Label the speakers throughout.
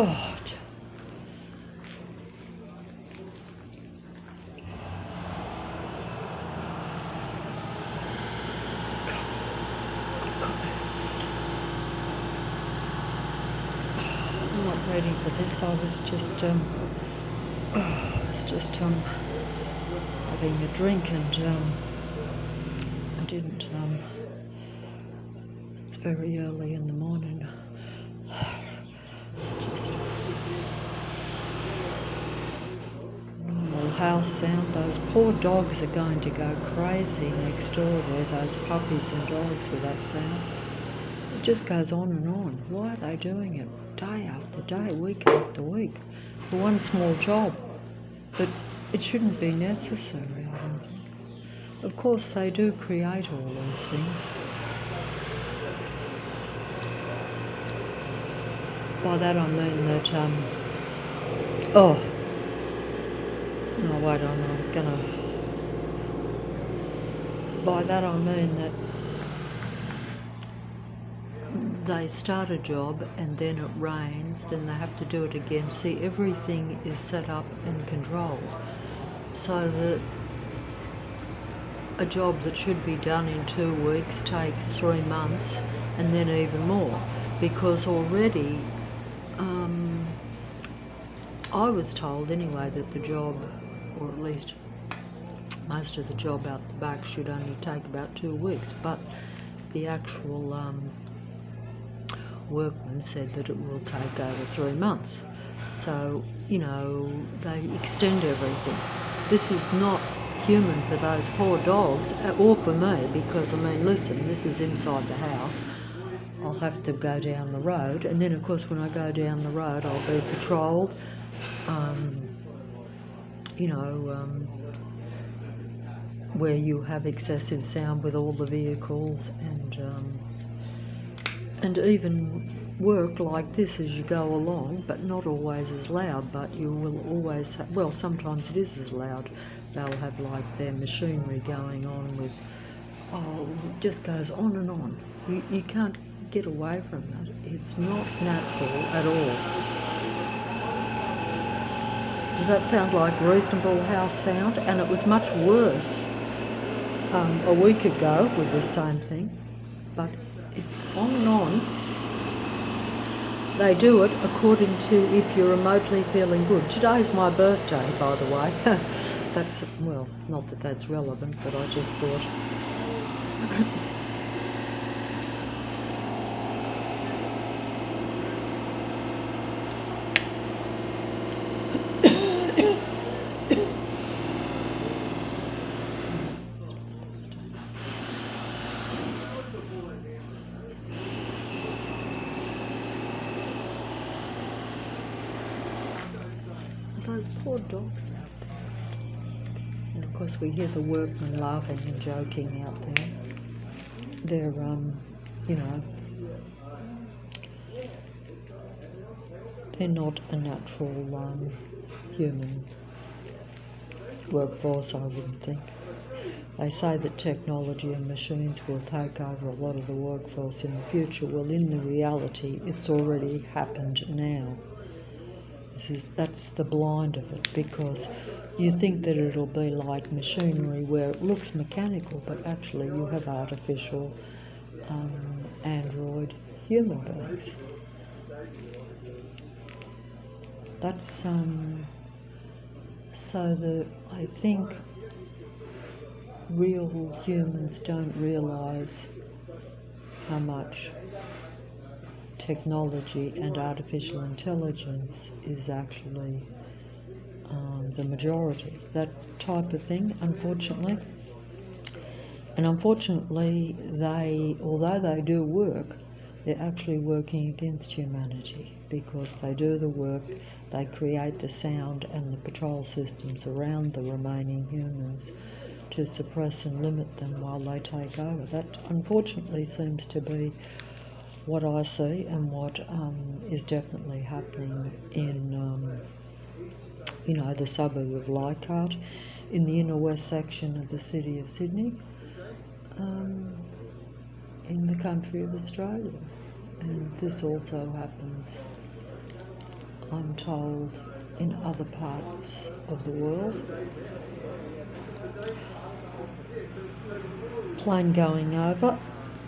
Speaker 1: Oh, I'm not ready for this. I was just having a drink, and I didn't. It's very early in the morning. It's just normal house sound. Those poor dogs are going to go crazy next door there. Those puppies and dogs with that sound. It just goes on and on. Why are they doing it day after day, week after week, for one small job? But it shouldn't be necessary, I don't think. Of course, they do create all those things. By that I mean that, oh, no, wait, I'm gonna, by that I mean that they start a job and then it rains, then they have to do it again. See, everything is set up and controlled so that a job that should be done in 2 weeks takes 3 months, and then even more, because already I was told anyway that the job, or at least most of the job out the back, should only take about 2 weeks, but the actual workman said that it will take over 3 months. So, you know, they extend everything. This is not human for those poor dogs, or for me, because, I mean, listen, this is inside the house. I'll have to go down the road, and then, of course, when I go down the road, I'll be patrolled. You know, where you have excessive sound with all the vehicles, and even work like this as you go along, but not always as loud, but you will always have, well, sometimes it is as loud. They'll have like their machinery going on with, oh, it just goes on and on. You can't get away from that. It's not natural at all. Does that sound like reasonable house sound? And it was much worse a week ago with the same thing, but it's on and on. They do it according to if you're remotely feeling good. Today's my birthday, by the way. That's, well, not that that's relevant, but I just thought. Those poor dogs out there. And of course we hear the workmen laughing and joking out there. They're, you know, they're not a natural human workforce, I wouldn't think. They say that technology and machines will take over a lot of the workforce in the future. Well, in the reality, it's already happened now. That's the blind of it, because you think that it'll be like machinery where it looks mechanical, but actually you have artificial android human beings. That's so that I think real humans don't realise how much technology and artificial intelligence is actually the majority. That type of thing, unfortunately. And unfortunately, although they do work, they're actually working against humanity, because they do the work, they create the sound and the patrol systems around the remaining humans to suppress and limit them while they take over. That unfortunately seems to be what I see, and what is definitely happening in, you know, the suburb of Leichhardt, in the inner west section of the city of Sydney, in the country of Australia. And this also happens I'm told, in other parts of the world. Plane going over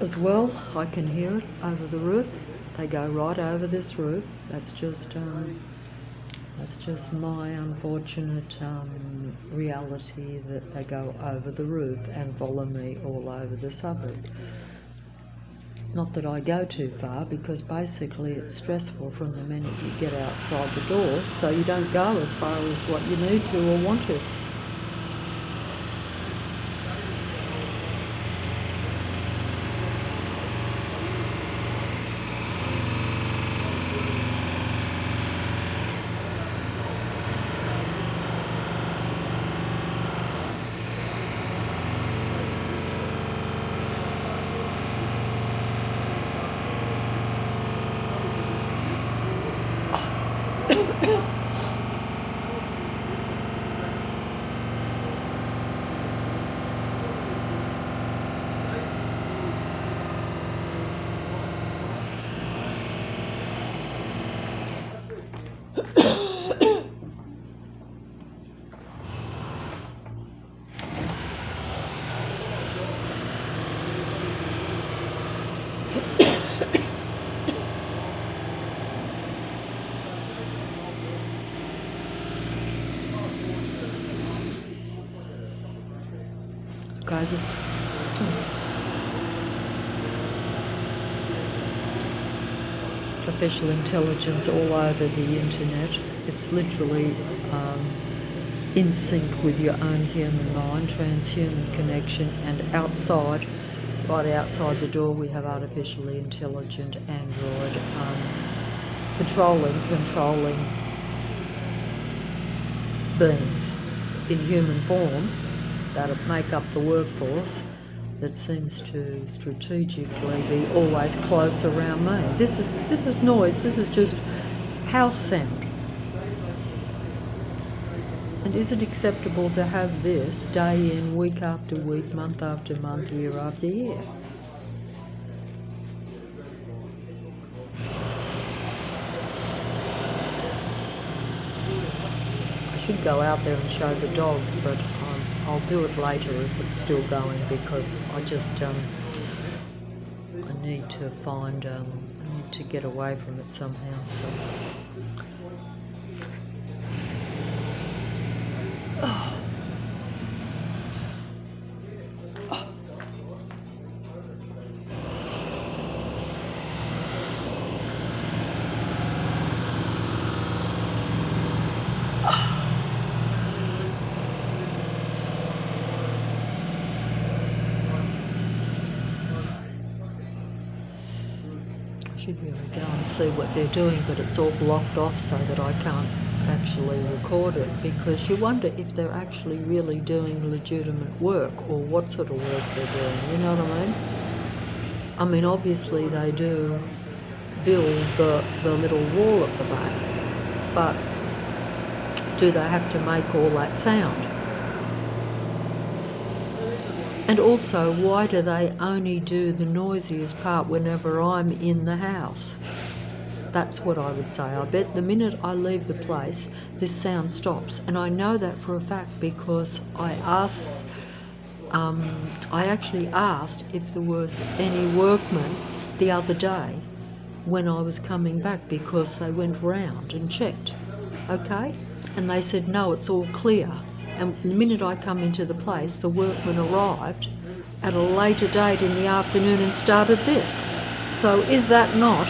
Speaker 1: as well. I can hear it over the roof. They go right over this roof. That's just my unfortunate reality, that they go over the roof and follow me all over the suburb. Not that I go too far, because basically it's stressful from the minute you get outside the door, so you don't go as far as what you need to or want to. Okay, artificial intelligence all over the internet. It's literally in sync with your own human mind, transhuman connection, and outside, right outside the door, we have artificially intelligent android controlling beings in human form that make up the workforce, that seems to strategically be always close around me. This is noise. This is just house sound. And is it acceptable to have this day in, week after week, month after month, year after year? I should go out there and show the dogs, but I'll do it later if it's still going, because I just I need to find I need to get away from it somehow. So. I should really go and see what they're doing, but it's all blocked off so that I can't actually record it, because you wonder if they're actually really doing legitimate work, or what sort of work they're doing, you know what I mean? I mean, obviously they do build the little wall at the back, but do they have to make all that sound? And also, why do they only do the noisiest part whenever I'm in the house? That's what I would say. I bet the minute I leave the place, this sound stops. And I know that for a fact, because I actually asked if there was any workmen the other day when I was coming back, because they went round and checked, okay? And they said, no, it's all clear. And the minute I come into the place, the workmen arrived at a later date in the afternoon and started this. So is that not